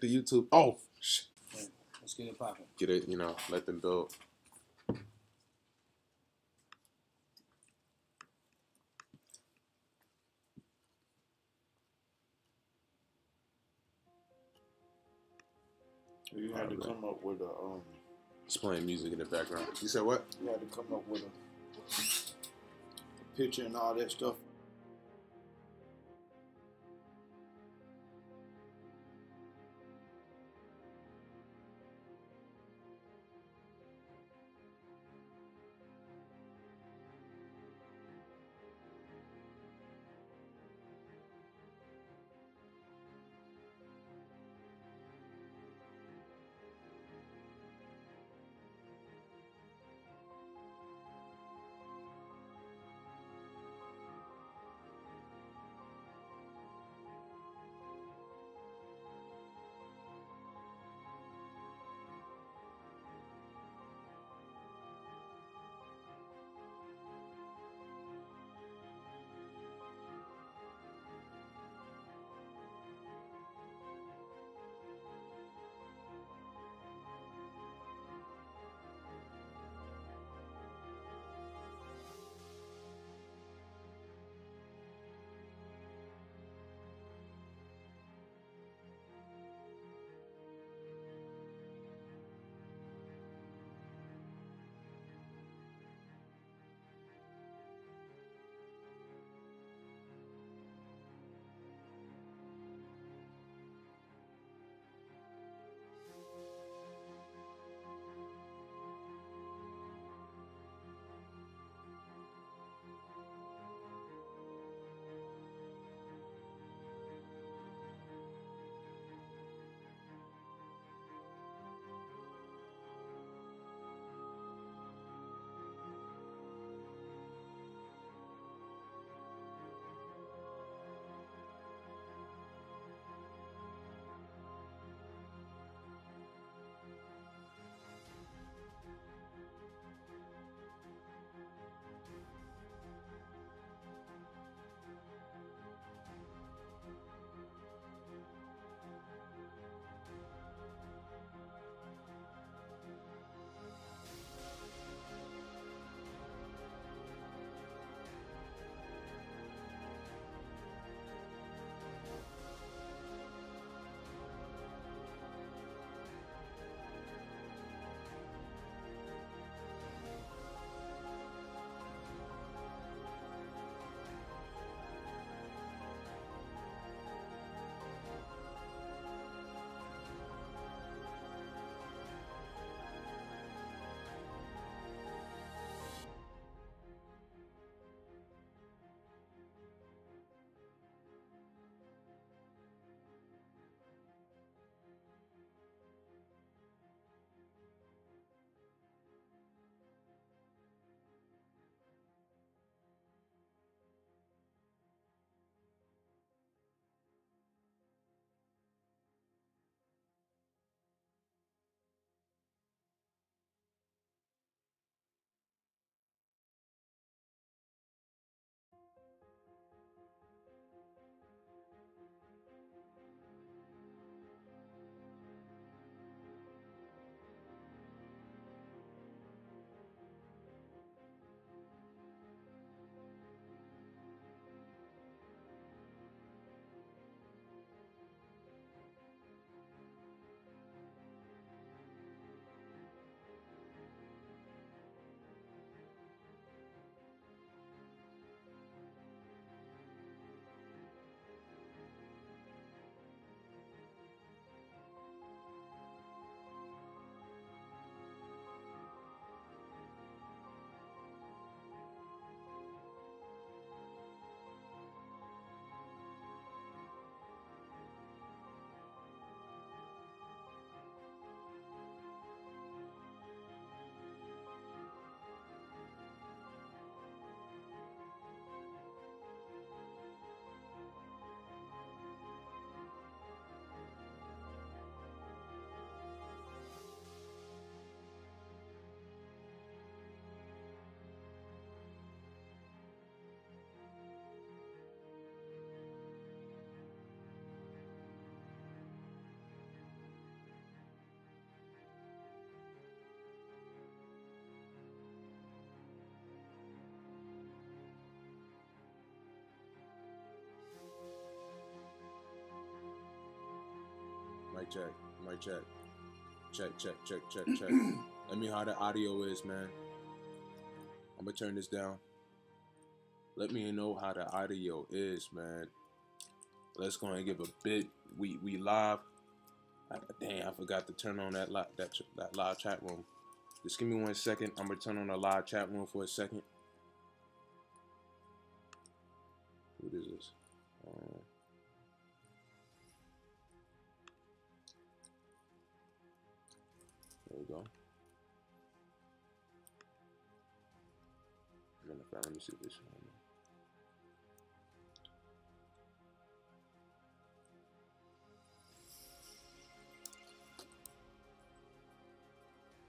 the YouTube. Oh, Yeah, let's get it popping. get it. You know, let them build. You had to come up with a Just playing music in the background. You said what? You had to come up with a picture and all that stuff. Mic check. Mic check. Check, check, check, check, check. Let me know how the audio is, man. I'm gonna turn this down. Let me know how the audio is, man. Let's go and give a bit. We live. Dang, I forgot to turn on that live chat room. Just give me 1 second. I'm gonna turn on the live chat room for a second. What is this? There we go. Let me see this one.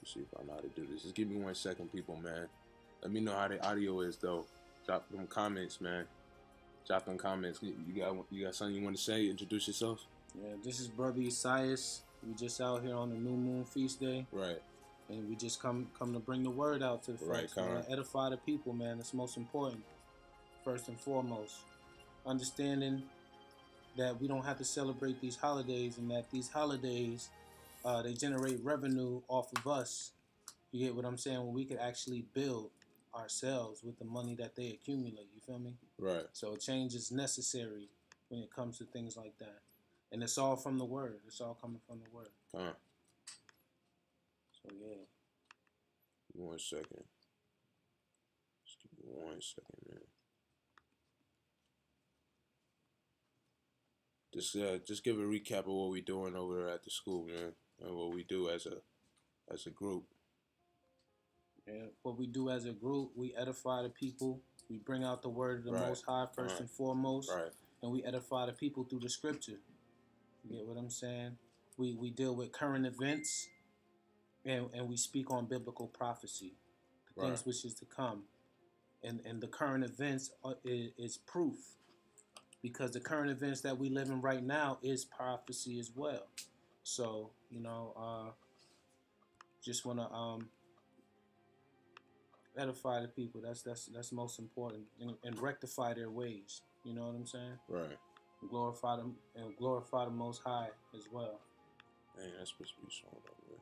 Let's see if I know how to do this. Just give me 1 second, people, man. Let me know how the audio is, though. Drop them comments, man. Drop them comments. You got something you want to say? Introduce yourself. Yeah, this is Brother Esaias. We just out here on the New Moon Feast Day. Right. And we just come to bring the word out to the folks, man. Edify the people, man. It's most important. First and foremost. Understanding that we don't have to celebrate these holidays, and that these holidays, they generate revenue off of us. You get what I'm saying? When we could actually build ourselves with the money that they accumulate. You feel me? Right. So change is necessary when it comes to things like that. And it's all from the word. It's all coming from the word. So, yeah. 1 second. Just give me 1 second, man. Just give a recap of what we're doing over at the school, man, and what we do as a group. Yeah, what we do as a group, we edify the people. We bring out the word of the Most High first and foremost, and we edify the people through the scripture. You get what I'm saying? We deal with current events, and we speak on biblical prophecy, the things which is to come, and the current events is proof, because the current events that we live in right now is prophecy as well. So just want to edify the people. That's most important, and rectify their ways. You know what I'm saying? Right. Glorify them and glorify the Most High as well. Man, that's supposed to be shown up, man.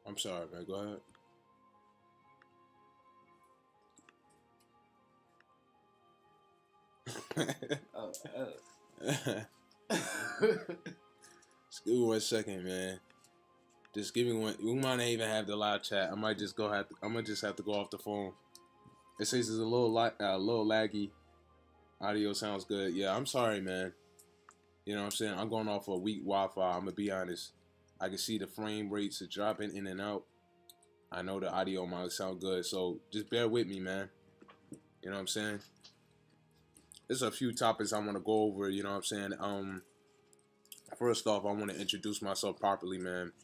I'm sorry, man. Go ahead. Just give me 1 second, man. Just give me one. We might not even have the live chat. I'm gonna just have to go off the phone. It says it's a little laggy. Audio sounds good. Yeah, I'm sorry, man. You know what I'm saying? I'm going off a weak Wi-Fi. I'm gonna be honest. I can see the frame rates are dropping in and out. I know the audio might sound good, so just bear with me, man. You know what I'm saying? There's a few topics I want to go over. You know what I'm saying? First off, I want to introduce myself properly, man.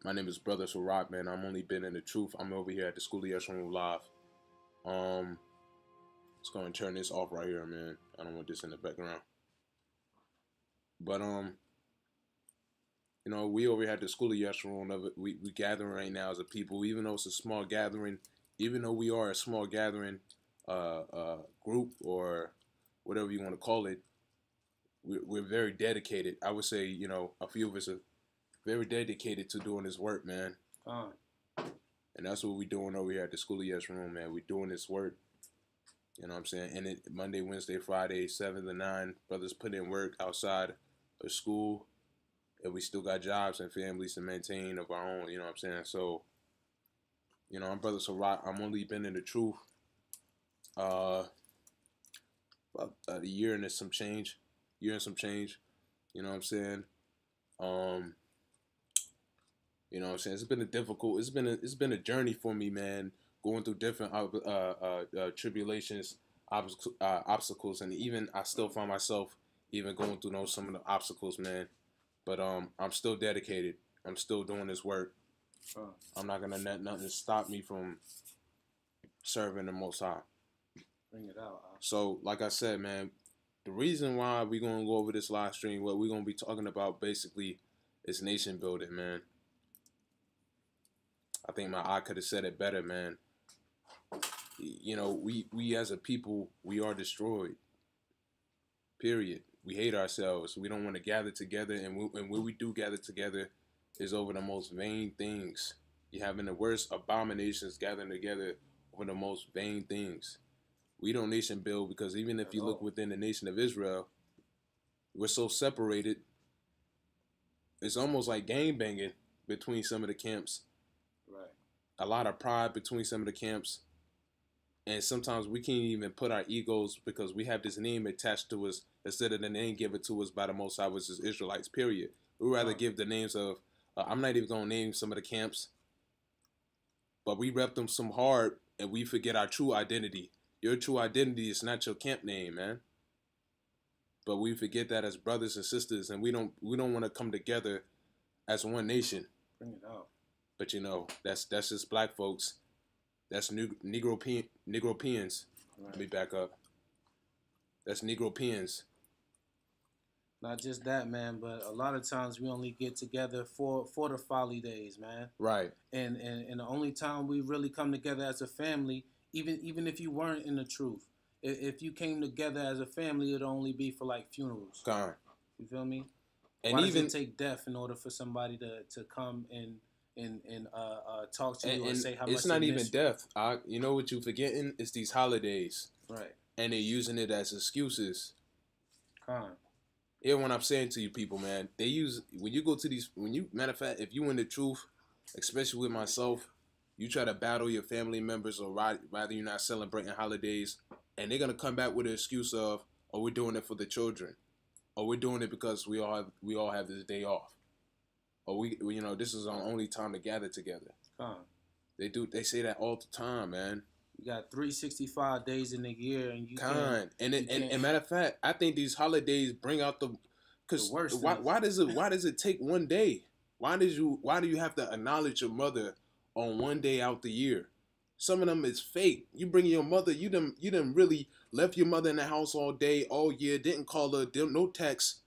My name is Brother Yeshuruwn, man. I'm only been in the truth. I'm over here at the School of Yeshuruwn live. Just gonna turn this off right here, man. I don't want this in the background. But we over here at the School of Yeshuruwn. We gathering right now as a people, even though it's a small gathering. Even though we are a small gathering, group or whatever you want to call it, we're very dedicated. I would say, a few of us are very dedicated to doing this work, man. And that's what we're doing over here at the School of Yeshuruwn, man. We're doing this work. You know what I'm saying? And it Monday, Wednesday, Friday, 7 to 9. Brothers put in work outside of school. And we still got jobs and families to maintain of our own. You know what I'm saying? So, I'm Brother Yeshuruwn. I'm only been in the truth about a year and some change. You know what I'm saying? You know what I'm saying? It's been a journey for me, man, going through different tribulations, obstacles, and even I still find myself even going through some of the obstacles, man. But I'm still dedicated. I'm still doing this work. I'm not gonna let nothing stop me from serving the Most High. Bring it out. So, like I said, man, the reason why we're gonna go over this live stream, what we're gonna be talking about basically is nation building, man. I think I could have said it better, man. We as a people, we are destroyed. Period. we hate ourselves. We don't want to gather together, and when we do gather together, is over the most vain things. You're having the worst abominations gathering together over the most vain things. We don't nation build because even if you look within the nation of Israel, we're so separated. It's almost like gang banging between some of the camps. Right. A lot of pride between some of the camps. And sometimes we can't even put our egos because we have this name attached to us instead of the name given to us by the Most High, which is Israelites, period. We'd rather give the names of, I'm not even going to name some of the camps, but we rep them some hard and we forget our true identity. Your true identity is not your camp name, man. But we forget that as brothers and sisters, and we don't want to come together as one nation. Bring it out. But you know, that's just black folks. That's Negropeans. Right. Let me back up. That's Negropeans. Not just that, man, but a lot of times we only get together for the folly days, man. Right. And the only time we really come together as a family, even if you weren't in the truth, if you came together as a family, it'd only be for like funerals. God. You feel me? And why even does it take death in order for somebody to come and talk to you and say how much it's not even death. You know what you're forgetting? It's these holidays. Right. And they're using it as excuses. Con. Hear what I'm saying to you people, man. They use, when you go to these, matter of fact, if you in the truth, especially with myself, you try to battle your family members or rather you're not celebrating holidays, and they're going to come back with an excuse of, oh, we're doing it for the children. Or we're doing it because we all have this day off. Or we you know, this is our only time to gather together. Con. They say that all the time, man. You got 365 days in a year, and you can't. And matter of fact, I think these holidays bring out the worst. Why does it take one day? Why do you have to acknowledge your mother on one day out the year? Some of them is fake. You bring your mother, you done really left your mother in the house all day, all year, didn't call her, no text,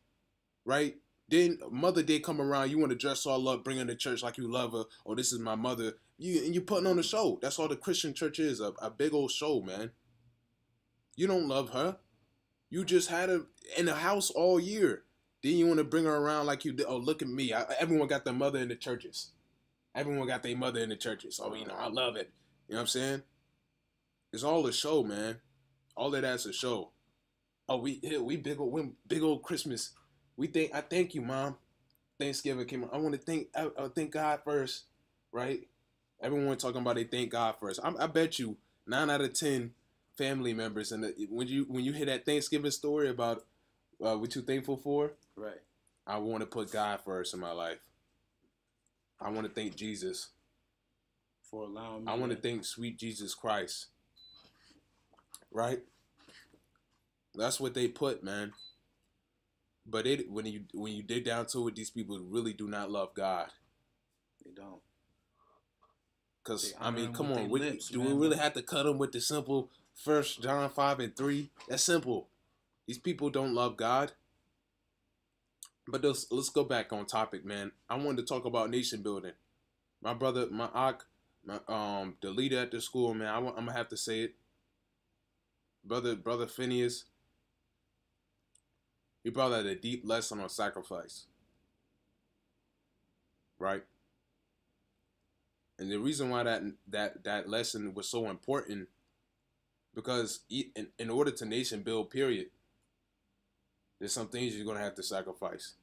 right? Then Mother Day come around, you want to dress all up, bring her to church like you love her, or this is my mother. You putting on a show. That's all the Christian church is, a big old show, man. You don't love her. You just had her in the house all year. Then you want to bring her around like you did. Oh, look at me. Everyone got their mother in the churches. Everyone got their mother in the churches. Oh, you know, I love it. You know what I'm saying? It's all a show, man. All of that's a show. Oh, we big old Christmas. I thank you, Mom. Thanksgiving came. I want to thank God first, right? Everyone talking about they thank God first. I bet you 9 out of 10 family members, and when you hear that Thanksgiving story about what you thankful for, right? I want to put God first in my life. I want to thank Jesus for allowing me. I want to thank sweet Jesus Christ, right? That's what they put, man. But when you dig down to it, these people really do not love God. They don't. Because, I mean, come on. Do we really have to cut them with the simple 1 John 5:3? That's simple. These people don't love God. But let's go back on topic, man. I wanted to talk about nation building. My brother, the leader at the school, man, I'm going to have to say it. Brother Phineas, he brought out a deep lesson on sacrifice. Right? And the reason why that lesson was so important, because in order to nation build, period, there's some things you're going to have to sacrifice.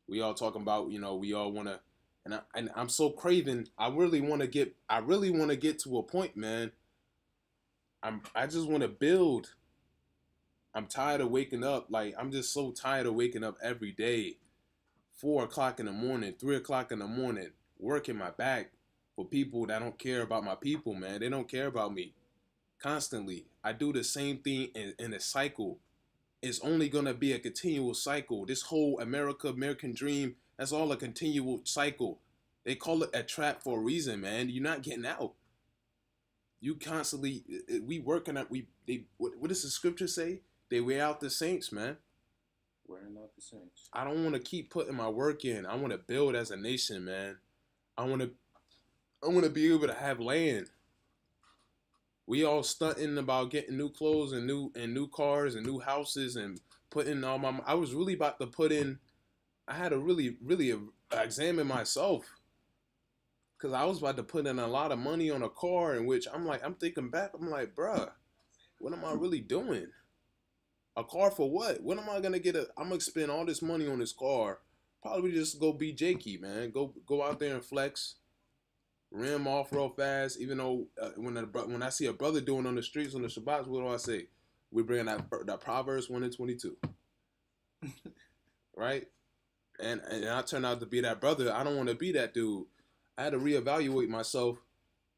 We all talking about, you know, we all want to, and I'm so craving. I really want to get to a point, man. I just want to build. I'm tired of waking up. Like, I'm just so tired of waking up every day, 4 o'clock in the morning, 3 o'clock in the morning, working my back for people that don't care about my people, man. They don't care about me. Constantly. I do the same thing in a cycle. It's only going to be a continual cycle. This whole American dream, that's all a continual cycle. They call it a trap for a reason, man. You're not getting out. You constantly, we working at, what does the scripture say? They wear out the saints, man. Wearing out the saints. I don't want to keep putting my work in. I want to build as a nation, man. I want to be able to have land. We all stunting about getting new clothes and new cars and new houses and put in all my. I was really about to put in. I had to really examine myself because I was about to put in a lot of money on a car, in which I'm thinking back. I'm like, bruh, what am I really doing? A car for what? When am I gonna get I'm gonna spend all this money on this car. Probably just go be Jakey, man. Go out there and flex, rim off real fast. Even though when I see a brother doing on the streets on the Shabbats, what do I say? We bring that Proverbs 1:22, right? And I turn out to be that brother. I don't want to be that dude. I had to reevaluate myself.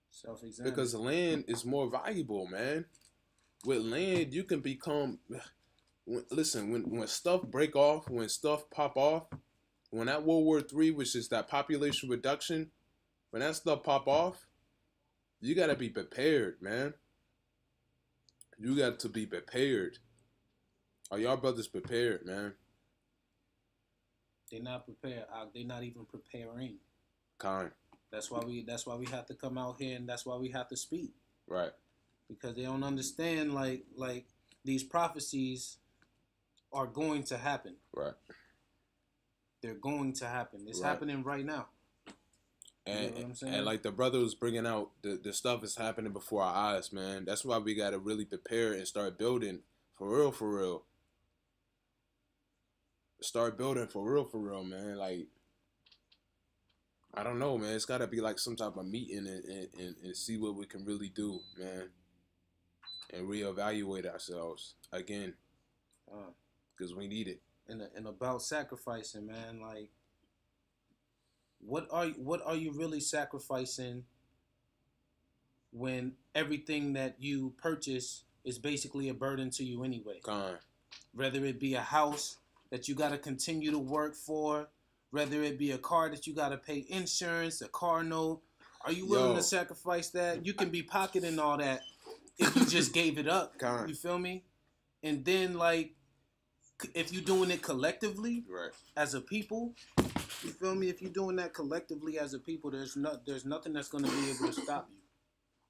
Self-examine. Because land is more valuable, man. With land, you can become. Listen, when stuff break off, when stuff pop off, when that World War III, which is that population reduction, when that stuff pop off, you gotta be prepared, man. You got to be prepared. Are y'all brothers prepared, man? They're not prepared. They're not even preparing. Kind. That's why we have to come out here, and that's why we have to speak. Right. Because they don't understand like these prophecies are going to happen. Right. They're going to happen. It's happening right now. And, you know what I'm saying? And like the brother was bringing out, the stuff is happening before our eyes, man. That's why we got to really prepare and start building for real. Start building for real, man. Like, I don't know, man. It's got to be like some type of meeting and see what we can really do, man. And reevaluate ourselves again. Because we need it. And about sacrificing, man. Like, what are you really sacrificing when everything that you purchase is basically a burden to you anyway? Whether it be a house that you got to continue to work for, whether it be a car that you got to pay insurance, a car note. Are you willing to sacrifice that? You can be pocketing all that if you just gave it up. You feel me? And then, like, if you're doing it collectively as a people, you feel me? If you're doing that collectively as a people, there's nothing that's going to be able to stop you.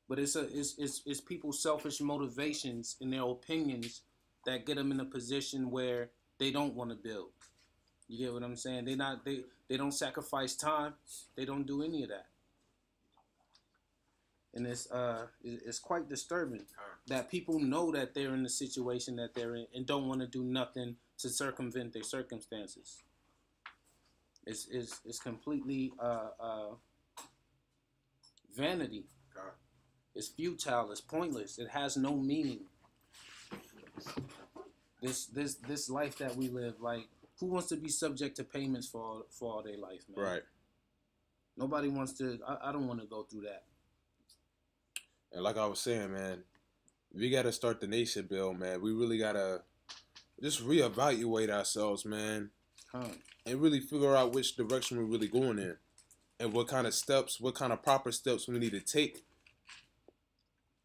But it's people's selfish motivations and their opinions that get them in a position where they don't want to build. You get what I'm saying? They don't sacrifice time. They don't do any of that. And it's quite disturbing that people know that they're in the situation that they're in and don't want to do nothing to circumvent their circumstances. It's completely vanity. It's futile. It's pointless. It has no meaning. This life that we live, like, who wants to be subject to payments for all their life, man? Right. Nobody wants to. I don't want to go through that. And like I was saying, man, we got to start the nation build, man. We really got to just reevaluate ourselves, man. And really figure out which direction we're really going in. And what kind of proper steps we need to take.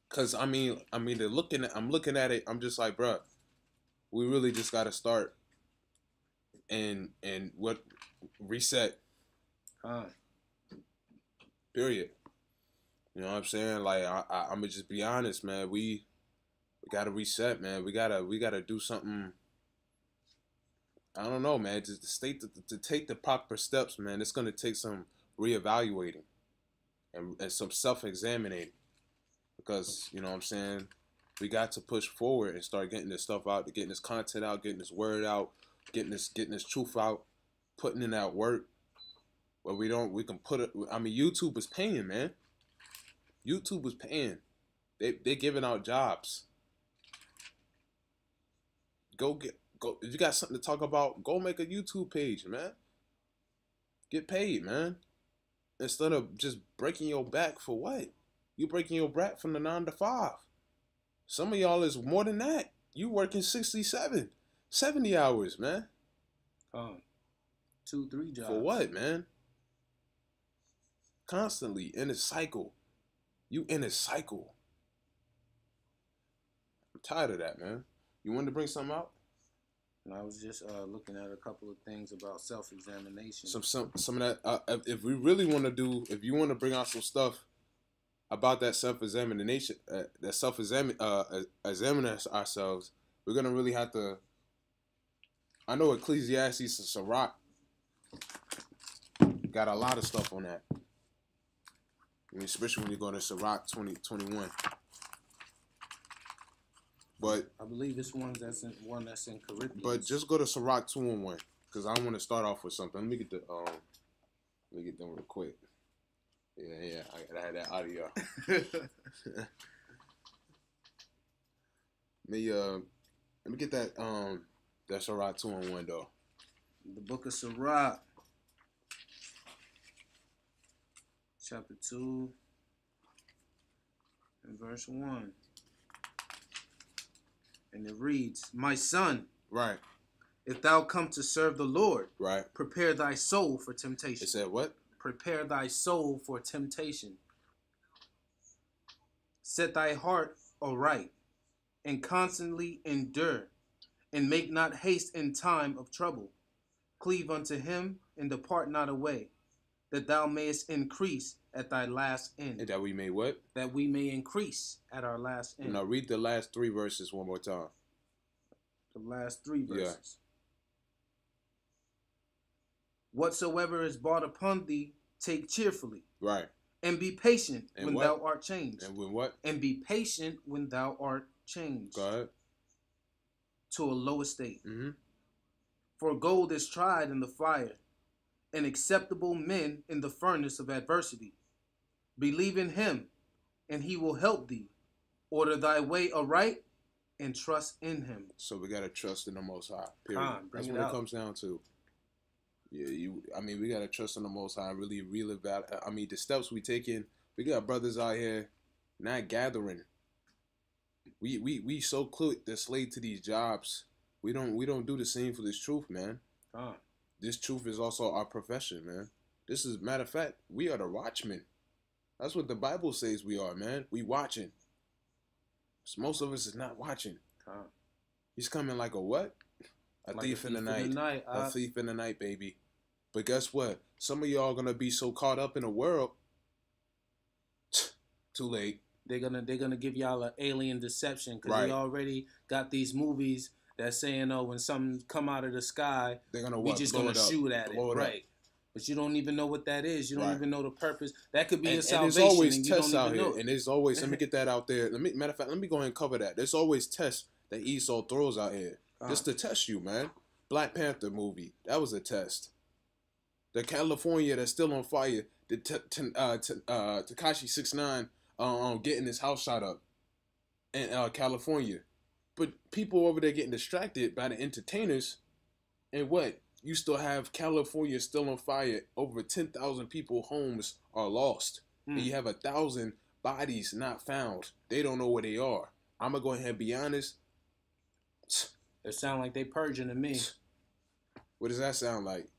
Because, I'm looking at it, I'm just like, bruh, we really just got to start and reset. Period. You know what I'm saying? Like, I'm gonna just be honest, man. We gotta reset, man. We gotta do something. I don't know, man. Just to take the proper steps, man. It's gonna take some reevaluating and some self-examining, because you know what I'm saying. We got to push forward and start getting this stuff out, getting this content out, getting this word out, getting this truth out, putting in that work. Where we can put it. I mean, YouTube is paying, man. YouTube is paying. They giving out jobs. Go. If you got something to talk about, go make a YouTube page, man. Get paid, man. Instead of just breaking your back for what? You breaking your back from the 9 to 5. Some of y'all is more than that. You working 67, 70 hours, man. 2-3 jobs. For what, man? Constantly in a cycle. You in a cycle. I'm tired of that, man. You wanted to bring something out? And I was just looking at a couple of things about self-examination. Some of that. If we really want to do, if you want to bring out some stuff about that self-examination, examining ourselves, we're gonna really have to I know Ecclesiastes and Sirach got a lot of stuff on that. I mean, especially when you go to Sirach 20:21. But I believe this one that's in Corinthians. But just go to Sirach 2:1 because I want to start off with something. Let me get them real quick. Yeah, I gotta have that audio. Let me get that Sirach 2:1 though. The book of Sirach, chapter 2 and verse 1. And it reads, "My son, right, if thou come to serve the Lord, right, prepare thy soul for temptation." It said what? Prepare thy soul for temptation. Set thy heart aright, and constantly endure, and make not haste in time of trouble. Cleave unto him, and depart not away, that thou mayest increase at thy last end. And that we may what? That we may increase at our last end. Now read the last 3 verses one more time. The last 3 verses. Yeah. Whatsoever is brought upon thee, take cheerfully. Right. And be patient and when what? thou art changed. And when what? And be patient when thou art changed. Go ahead. To a low estate. Mm-hmm. For gold is tried in the fire, and acceptable men in the furnace of adversity. Believe in him, and he will help thee. Order thy way aright, and trust in him. So we gotta trust in the Most High. Period. That's what it comes down to. Yeah, we gotta trust in the Most High. Really evaluate. I mean, the steps we taking. We got brothers out here not gathering. We so quick to slave to these jobs. We don't do the same for this truth, man. This truth is also our profession, man. This is, matter of fact, we are the watchmen. That's what the Bible says we are, man. We watching. So most of us is not watching. He's coming like a what? A thief in the night. A thief in the night, baby. But guess what? Some of y'all gonna be so caught up in the world. Too late. They're gonna give y'all an alien deception because Right. they already got these movies that's saying, oh, when something come out of the sky, they're gonna we just gonna shoot at it, right? But you don't even know what that is. You don't even know the purpose. That could be a salvation. And there's always and tests out here. And there's always, let me get that out there. Matter of fact, let me go ahead and cover that. There's always tests that Esau throws out here. Just to test you, man. Black Panther movie. That was a test. The California that's still on fire. The Tekashi 6ix9ine getting his house shot up in California. But people over there getting distracted by the entertainers. And what? You still have California still on fire. Over 10,000 people homes are lost. And you have 1,000 bodies not found. They don't know where they are. I'm going to go ahead and be honest. It sound like they purging to me. What does that sound like?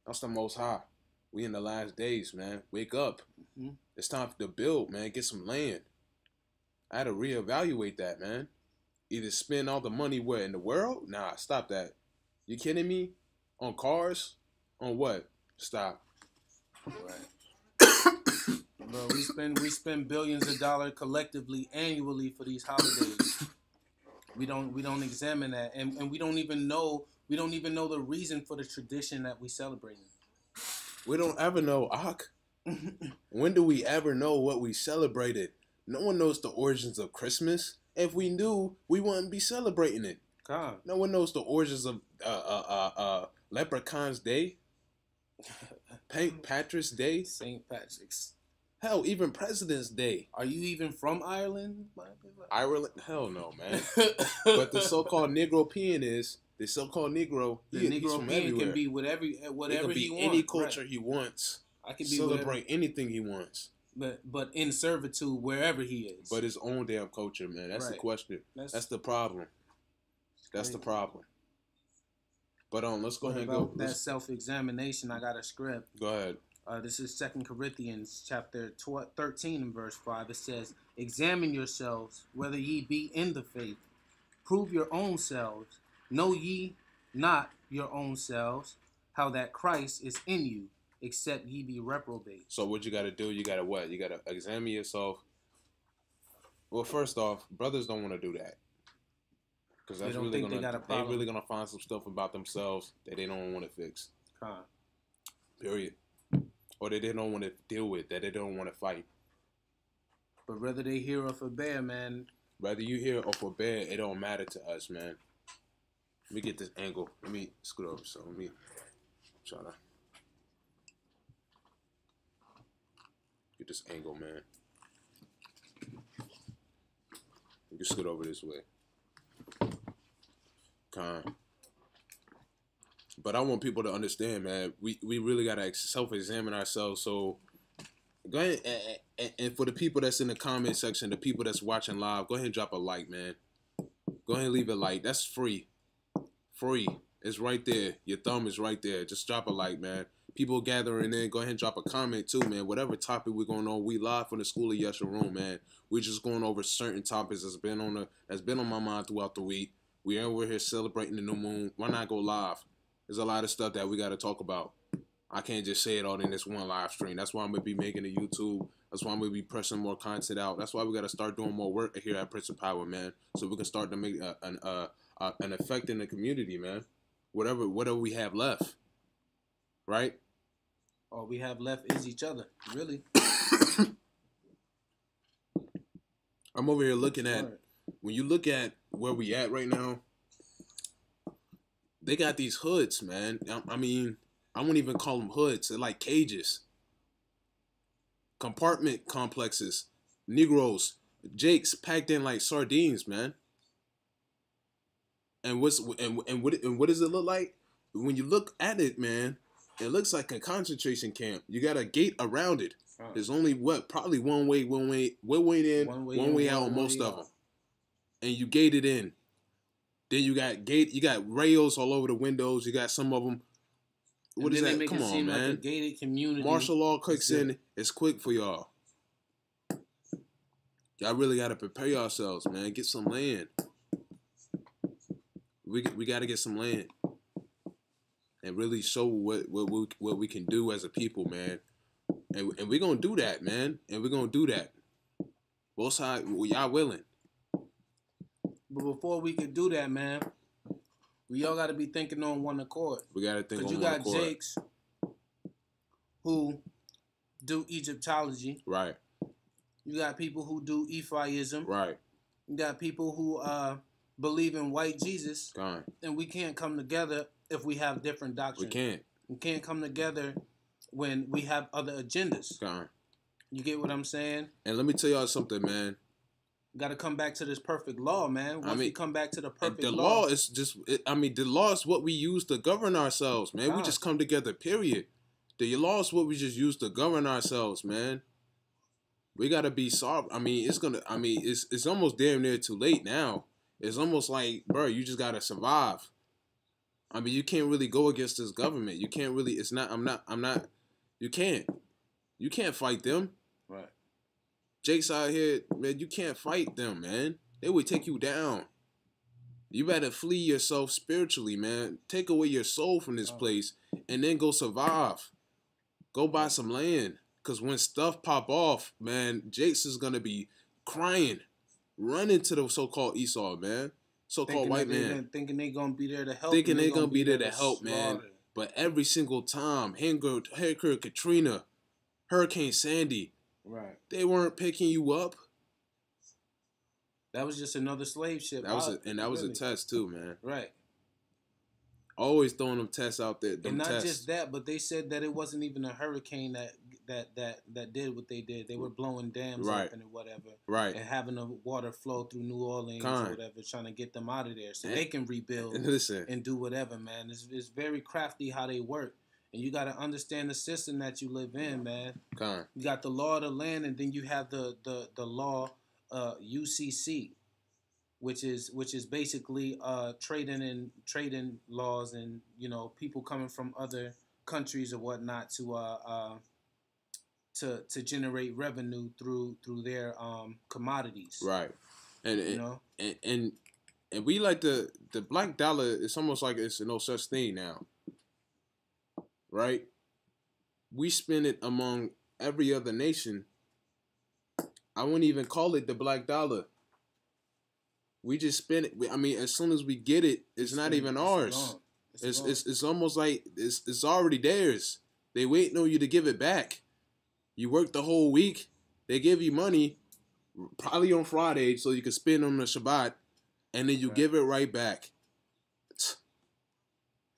That's the Most High. We in the last days, man. Wake up. Mm-hmm. It's time to build, man. Get some land. I had to reevaluate that, man. Either spend all the money where in the world? Nah, stop that. You kidding me? On cars? On what? Stop. Right. Bro, we spend billions of dollars collectively annually for these holidays. We don't examine that, and we don't even know the reason for the tradition that we celebrating. We don't ever know, Ak. When do we ever know what we celebrated? No one knows the origins of Christmas. If we knew, we wouldn't be celebrating it. God. No one knows the origins of Leprechaun's Day, St. Patrick's Day, St. Patrick's. Hell, even President's Day. Are you even from Ireland? Ireland? Hell no, man. But the so-called Negro-pean is the so-called Negro. The Negro-pean can be whatever he wants. Any culture he wants. I can be celebrate anything he wants. But in servitude wherever he is. But his own damn culture, man. That's the question. That's the problem. That's the problem. But let's go ahead and go. That self-examination, I got a script. Go ahead. This is 2 Corinthians chapter 13 and verse 5. It says, "Examine yourselves, whether ye be in the faith. Prove your own selves. Know ye not your own selves, how that Christ is in you, except ye be reprobate." So what you got to do, you got to what? You got to examine yourself. Well, first off, brothers don't want to do that. Because that's really they're really gonna find some stuff about themselves that they don't want to fix. Period. Or that they don't want to deal with, that they don't want to fight. But whether they hear or forbear, man. Whether you hear or forbear, it don't matter to us, man. Let me get this angle. Let me scoot over. So let me try to get this angle, man. You can scoot over this way. But I want people to understand, man, we really got to self-examine ourselves. So go ahead and for the people that's in the comment section, the people that's watching live, go ahead and drop a like, man. Go ahead and leave a like. That's free. Free. It's right there. Your thumb is right there. Just drop a like, man. People gathering in, go ahead and drop a comment too, man. Whatever topic we're going on, we live from the School of Yeshuruwn, man. We're just going over certain topics that's been on my mind throughout the week. We're here celebrating the new moon. Why not go live? There's a lot of stuff that we got to talk about. I can't just say it all in this one live stream. That's why I'm going to be making a YouTube. That's why I'm going to be pressing more content out. That's why we got to start doing more work here at Prince of Power, man. So we can start to make an effect in the community, man. Whatever we have left. Right? All we have left is each other, really. I'm over here looking at, when you look at where we at right now, they got these hoods, man. I mean, I wouldn't even call them hoods. They're like cages. Compartment complexes. Negroes. Jakes packed in like sardines, man. And what does it look like? When you look at it, man, it looks like a concentration camp. You got a gate around it. There's only probably one way in, one way out on most of them. And you gate it in. Then you got rails all over the windows. You got some of them. What is that? Come on, man. Like a gated community. Martial law kicks in. It's quick for y'all. Y'all really got to prepare yourselves, man. Get some land. We got to get some land. And really show what we can do as a people, man. And we're going to do that, man. And we're going to do that. Both sides, y'all willing. But before we can do that, man, we all got to be thinking on one accord. We got to think on one accord. Because you got Jakes who do Egyptology. Right. You got people who do Ephraism. Right. You got people who believe in white Jesus. God. And we can't come together if we have different doctrines. We can't. We can't come together when we have other agendas. God. You get what I'm saying? And let me tell y'all something, man. Got to come back to this perfect law, man. Once we come back to the perfect law is just, the law is what we use to govern ourselves, man. We just come together, period. The law is what we just use to govern ourselves, man. We got to be sovereign. I mean, it's almost damn near too late now. It's almost like, bro, you just got to survive. I mean, you can't really go against this government. You can't really, you can't fight them. Right. Jake's out here, man, you can't fight them, man. They would take you down. You better flee yourself spiritually, man. Take away your soul from this place and then go survive. Go buy some land. Because when stuff pop off, man, Jake's is going to be crying, running to the so-called Esau, man. So-called white man. Thinking they're going to be there to help. Thinking they're going to be there to help, man. But every single time, Hurricane Katrina, Hurricane Sandy, right, they weren't picking you up. That was just another slave ship. That was a test too, man. Right. Always throwing them tests out there. And not just that, but they said that it wasn't even a hurricane that did what they did. They were blowing dams up and whatever. Right. And having the water flow through New Orleans or whatever, trying to get them out of there so they can rebuild and do whatever, man. It's very crafty how they work. And you got to understand the system that you live in, man. You got the law of the land, and then you have the law UCC, which is basically trading laws, and people coming from other countries or whatnot to generate revenue through their commodities. Right. And we like the black dollar. It's almost like it's no such thing now. Right? We spend it among every other nation. I wouldn't even call it the black dollar. We just spend it. I mean, as soon as we get it, it's not even ours. It's almost like it's already theirs. They waiting on you to give it back. You work the whole week. They give you money, probably on Friday, so you can spend on the Shabbat, and then you give it right back.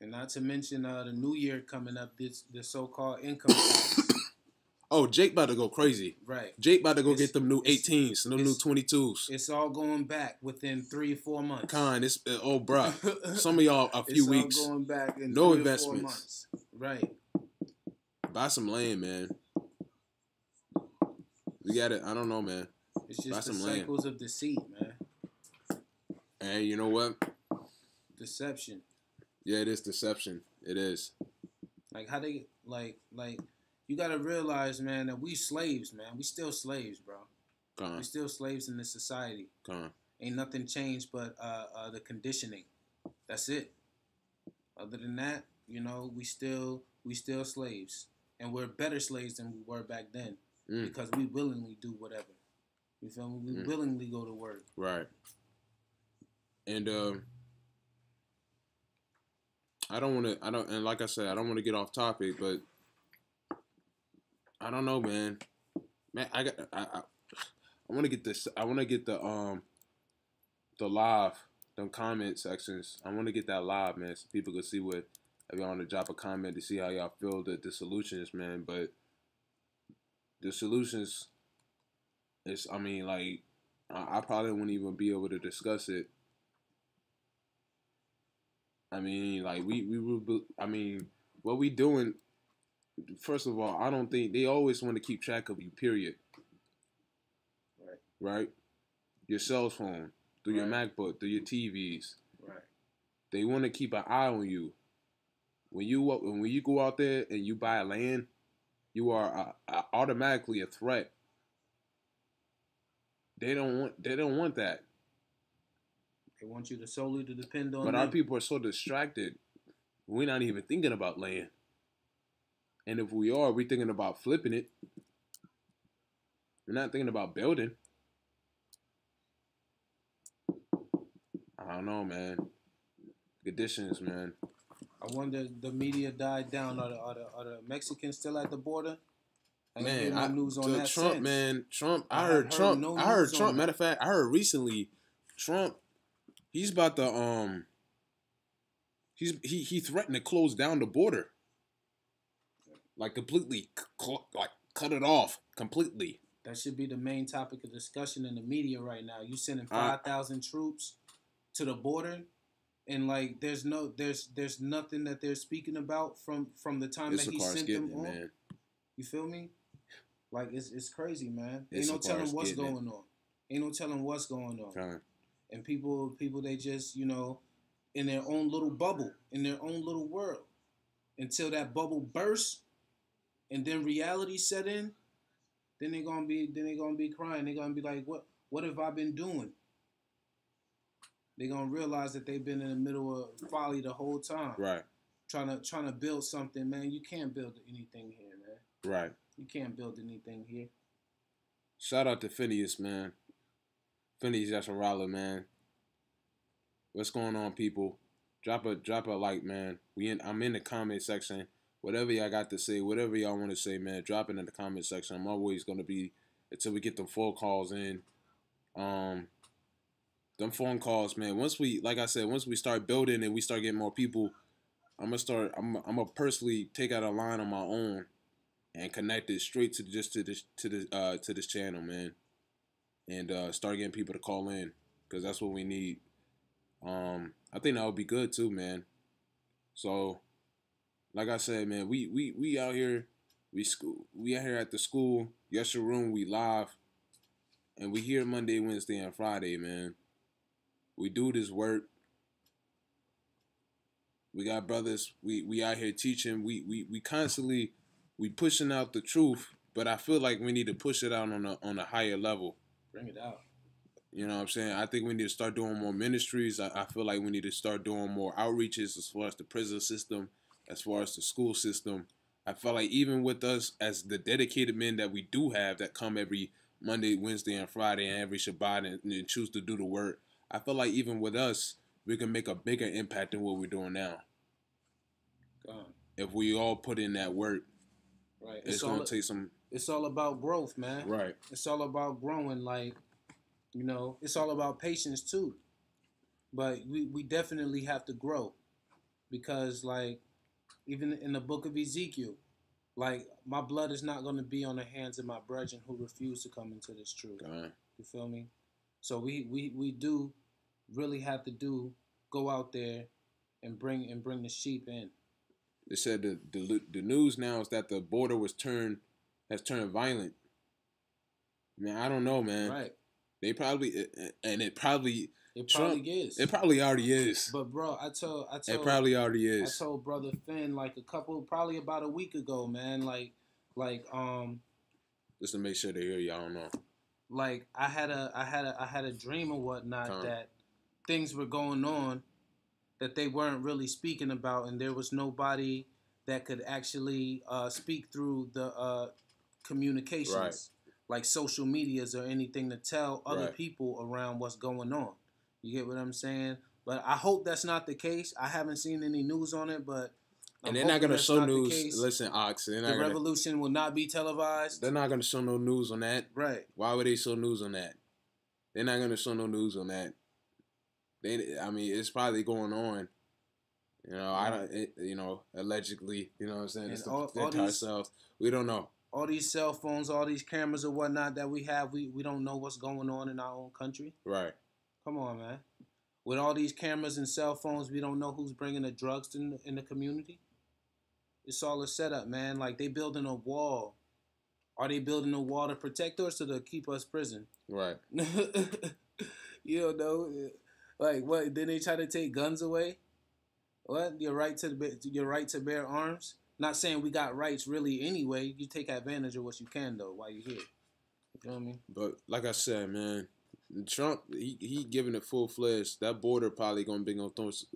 And not to mention the New Year coming up, this so-called income tax. Oh, Jake about to go crazy. Right. Jake about to go get them new 18s, them new 22s. It's all going back within 3 or 4 months. It's bruh. Some of y'all a few weeks. It's all going back in no 3 investments. or 4 months. Right. Buy some land, man. We got it. I don't know, man. It's just the cycles of deceit, man. And you know what? Deception. Yeah, it is deception. It is. Like how they like you gotta realize, man, that we slaves, man. We still slaves, bro. We still slaves in this society. Ain't nothing changed but the conditioning. That's it. Other than that, you know, we still slaves, and we're better slaves than we were back then because we willingly do whatever. You feel me? We willingly go to work. Right. And and like I said, I don't want to get off topic, but I don't know, man. Man, I want to get this. I want to get the live, them comment sections. I want to get that live, man, so people can see what. If y'all want to drop a comment to see how y'all feel that the solutions, man. But the solutions is, I mean, like, I probably wouldn't even be able to discuss it. I mean, like, I mean, what we doing, first of all, I don't think, they always want to keep track of you, period. Right? Your cell phone, through your MacBook, through your TVs. Right. They want to keep an eye on you. When you go out there and you buy land, you are automatically a threat. They don't want that. They want you to solely to depend on. But our people are so distracted. We're not even thinking about land. And if we are, we're thinking about flipping it. We're not thinking about building. I don't know, man. Conditions, man. I wonder, the media died down. Are the Mexicans still at the border? Man, no news on that Trump, since. Man, Trump. I heard Trump. Matter of fact, I heard recently, Trump. He's about to he threatened to close down the border, like completely, like cut it off completely. That should be the main topic of discussion in the media right now. You sending 5,000 troops to the border. And like, there's nothing that they're speaking about from the time that he sent them on. Man. You feel me? Like it's crazy, man. Ain't no telling what's going on. Ain't no telling what's going on. And people they just, you know, in their own little bubble, in their own little world, until that bubble bursts, and then reality set in. Then they're gonna be crying. They're gonna be like, what have I been doing? They're gonna realize that they've been in the middle of folly the whole time. Right. Trying to build something, man. You can't build anything here, man. Right. You can't build anything here. Shout out to Phineas, man. Phineas Yeshuruwn, man. What's going on, people? Drop a like, man. I'm in the comment section. Whatever y'all got to say, whatever y'all want to say, man, drop it in the comment section. I'm always gonna be until we get them phone calls in. Them phone calls, man. Once we start building and we start getting more people, I'm gonna personally take out a line on my own and connect it straight to this channel, man, and start getting people to call in, because that's what we need. I think that would be good too, man. So, like I said, man, we out here, we out here at the school, Yeshuruwn, we live, and we here Monday, Wednesday, and Friday, man. We do this work. We got brothers. We out here teaching. We constantly pushing out the truth, but I feel like we need to push it out on a higher level. Bring it out. You know what I'm saying? I think we need to start doing more ministries. I feel like we need to start doing more outreaches as far as the prison system, as far as the school system. I feel like even with us as the dedicated men that we do have that come every Monday, Wednesday, and Friday, and every Shabbat and choose to do the work, I feel like even with us, we can make a bigger impact than what we're doing now. If we all put in that work, right, it's gonna take some. It's all about growth, man. Right. It's all about growing. Like, it's all about patience too. But we definitely have to grow, because like even in the book of Ezekiel, like my blood is not going to be on the hands of my brethren who refuse to come into this truth. You feel me? So we do really have to go out there and bring the sheep in. They said the news now is that the border has turned violent. Man, I don't know, man. Right. They probably it probably is. It probably already is. But bro, I told it probably already is. I told Brother Finn like probably about a week ago, man. Like just to make sure they hear you. I don't know. Like I had a dream or whatnot that things were going on that they weren't really speaking about, and there was nobody that could actually speak through the communications, right, like social medias or anything, to tell other people around what's going on. You get what I'm saying? But I hope that's not the case. I haven't seen any news on it, but and they're not going to show news. Listen, Ox, the revolution will not be televised. They're not going to show no news on that. Right. Why would they show news on that? They're not going to show no news on that. I mean, it's probably going on. Allegedly, you know what I'm saying? It's all these, we don't know. All these cell phones, all these cameras or whatnot that we have, we don't know what's going on in our own country. Right. Come on, man. With all these cameras and cell phones, we don't know who's bringing the drugs in the community. It's all a setup, man. Like, they building a wall. Are they building a wall to protect us or to keep us prison? Right. You don't know. Like, what? Then they try to take guns away? What? Your right to bear arms? Not saying we got rights really anyway. You take advantage of what you can, though, while you're here. You feel me? But like I said, man, Trump, he giving it full-fledged. That border probably going to be on thorns.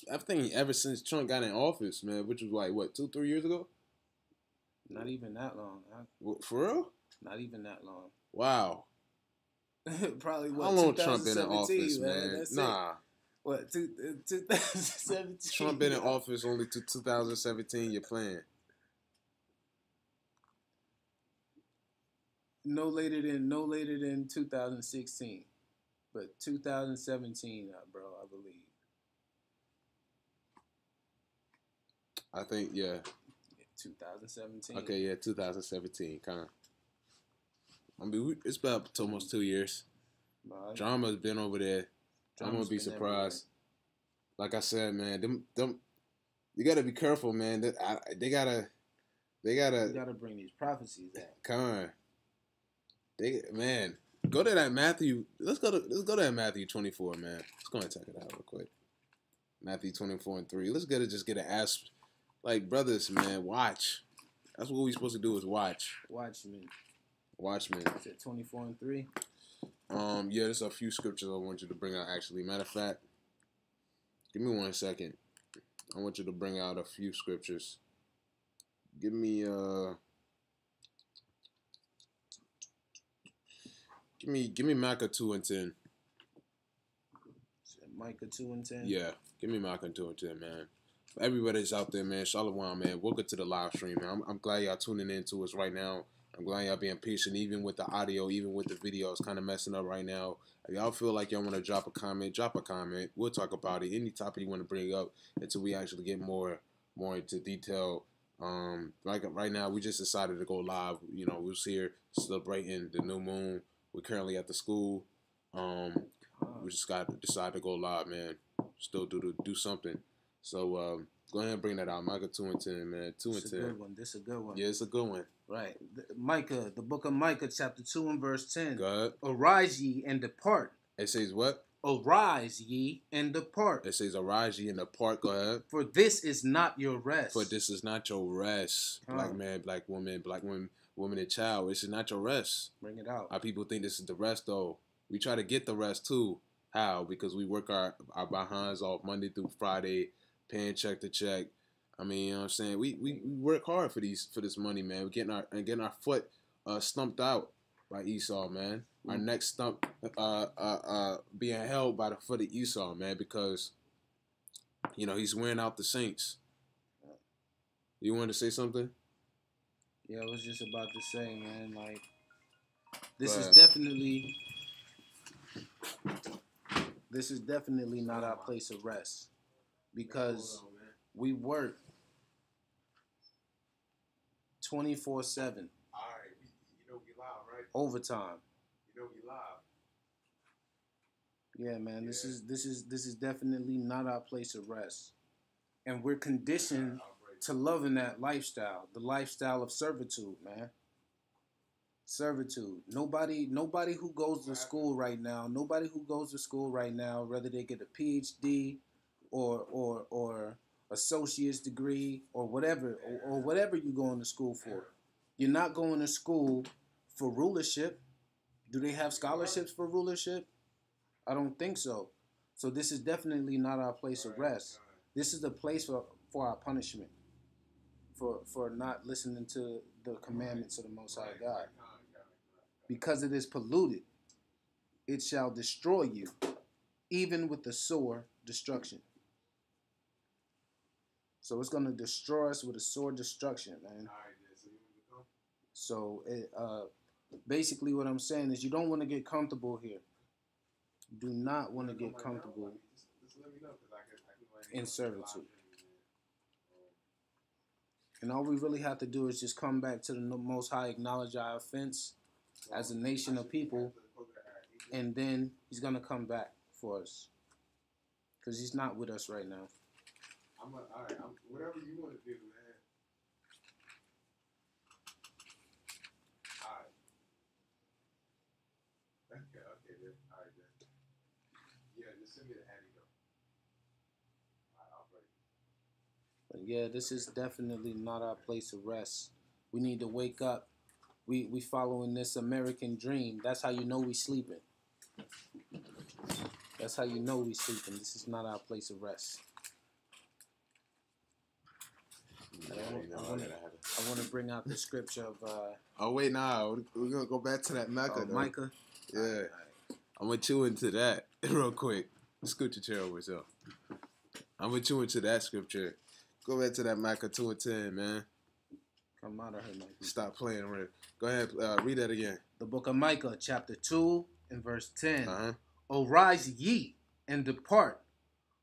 I think ever since Trump got in office, man, which was like, what, 2-3 years ago? Not even that long. For real? Not even that long. Wow. Probably what? How long Trump been in office, man? That's nah. It. What, 2017? Trump been in office only to 2017. You're playing. No later than 2016, but 2017, bro, I believe. I think, yeah. 2017. Okay, yeah, 2017, kind of. I mean, it's been up to almost 2 years. Right. Drama's been over there. I'm gonna be surprised. Everywhere. Like I said, man, them, you gotta be careful, man. They gotta bring these prophecies out. Man, go to that Matthew. Let's go to that Matthew 24, man. Let's go and check it out real quick. Matthew 24:3. Let's just get an ass. Like, brothers, man, watch. That's what we supposed to do, is watch. Watchmen. Is it 24:3? Yeah, there's a few scriptures I want you to bring out, actually. Matter of fact, give me 1 second. I want you to bring out a few scriptures. Give me Micah 2:10. Micah 2:10? Yeah, give me Micah 2:10, man. For everybody that's out there, man, Shalom, man. Welcome to the live stream, man. I'm glad y'all tuning in to us right now. I'm glad y'all being patient, even with the audio, even with the video. It's kind of messing up right now. If y'all feel like y'all want to drop a comment, drop a comment. We'll talk about it. Any topic you want to bring up until we actually get more into detail. Like right now, we just decided to go live. You know, we was here celebrating the new moon. We're currently at the school. We just decided to go live, man. Still do something. So go ahead and bring that out. Micah 2:10, man. 2:10. This is a good one. This is a good one. Yeah, it's a good one. Right. Micah, the book of Micah, chapter 2 and verse 10. Go ahead. Arise ye and depart. It says what? Arise ye and depart. It says arise ye and depart. Go ahead. For this is not your rest. For this is not your rest. Black man, black woman, woman and child. This is not your rest. Bring it out. Our people think this is the rest, though. We try to get the rest, too. How? Because we work our behinds off Monday through Friday, paying check to check. I mean, you know what I'm saying? We work hard for this money, man. We're getting our foot stumped out by Esau, man. our next stump being held by the foot of Esau, man, because he's wearing out the saints. You wanted to say something? Yeah, I was just about to say, man, like, this is definitely not our place of rest, because we work 24/7. All right, we live, right? Overtime. We live. Yeah, man, this is definitely not our place of rest, and we're conditioned to loving that lifestyle, the lifestyle of servitude, man. Servitude. Nobody who goes to school right now, whether they get a PhD or associate's degree or whatever you're going to school for. You're not going to school for rulership. Do they have scholarships for rulership? I don't think so. So this is definitely not our place of rest. This is the place for our punishment. For not listening to the commandments of the Most High God. Because it is polluted, it shall destroy you, even with the sore destruction. So it's going to destroy us with a sore destruction, man. So basically what I'm saying is you don't want to get comfortable here. Do not want to get comfortable in servitude. And all we really have to do is just come back to the Most High, acknowledge our offense as a nation of people, and then he's going to come back for us. Because he's not with us right now. All right, whatever you want to do, man. All right. Okay, then. All right, then. Yeah, just send me the Addy, though. All right, I'll break it. But yeah, this is definitely not our place of rest. We need to wake up. We following this American dream. That's how you know we sleeping. That's how you know we sleeping. This is not our place of rest. I want to bring out the scripture of... oh, wait, nah. We're going to go back to that Micah, though. Micah? Yeah. All right. I'm going to chew into that real quick. Scoot your chair over yourself. I'm going to chew into that scripture. Go back to that Micah 2:10, man. Come out of here, Micah. Stop playing around. Go ahead, read that again. The book of Micah, chapter 2 and verse 10. Uh-huh. Arise ye and depart,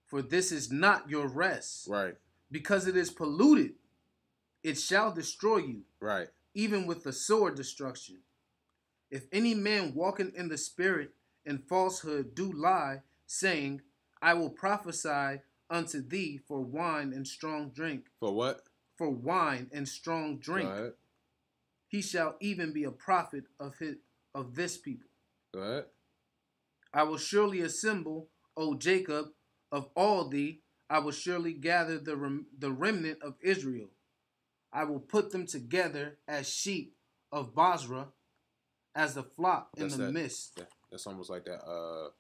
for this is not your rest. Right. Because it is polluted, it shall destroy you. Right. Even with the sword destruction. If any man walking in the spirit and falsehood do lie, saying, I will prophesy unto thee for wine and strong drink. For what? For wine and strong drink. Go ahead. He shall even be a prophet of this people. Go ahead. I will surely assemble, O Jacob, of all thee. I will surely gather the remnant of Israel. I will put them together as sheep of Basra, as the flock in the midst. That's almost like that.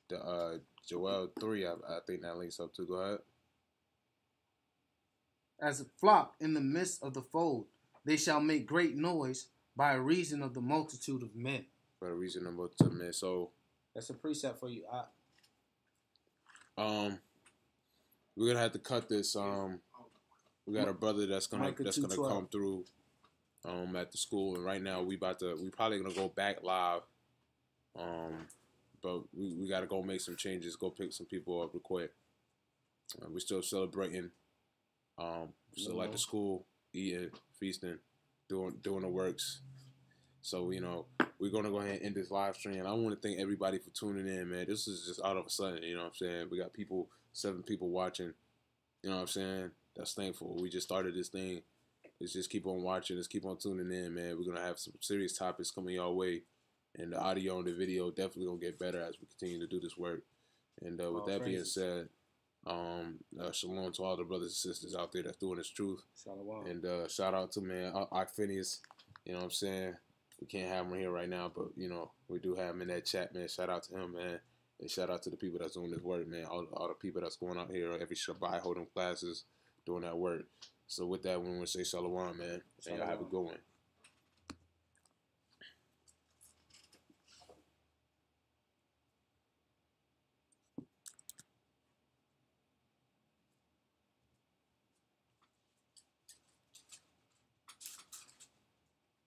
The Joel 3. I think that links up to. Go ahead. As a flock in the midst of the fold, they shall make great noise by reason of the multitude of men. By reason of the multitude of men. So that's a precept for you. We're gonna have to cut this. We got a brother that's gonna come through at the school, and right now we probably gonna go back live. But we gotta go make some changes, go pick some people up real quick. We're still celebrating. Still at the school, eating, feasting, doing the works. So we're gonna go ahead and end this live stream. I want to thank everybody for tuning in, man. This is just out of a sudden, you know what I'm saying? We got 7 people watching. You know what I'm saying? That's thankful. We just started this thing. Let's just keep on watching. Let's keep on tuning in, man. We're going to have some serious topics coming your way. And the audio and the video definitely going to get better as we continue to do this work. And with that being said, shalom to all the brothers and sisters out there that's doing this truth. Shalom. And shout out to, man, Phineas. You know what I'm saying? We can't have him here right now, but, we do have him in that chat, man. Shout out to him, man. And shout out to the people that's doing this work, man. All the people that's going out here every Shabbat, holding classes, doing that work. So with that, we want to say shalom, man. And y'all have a good one.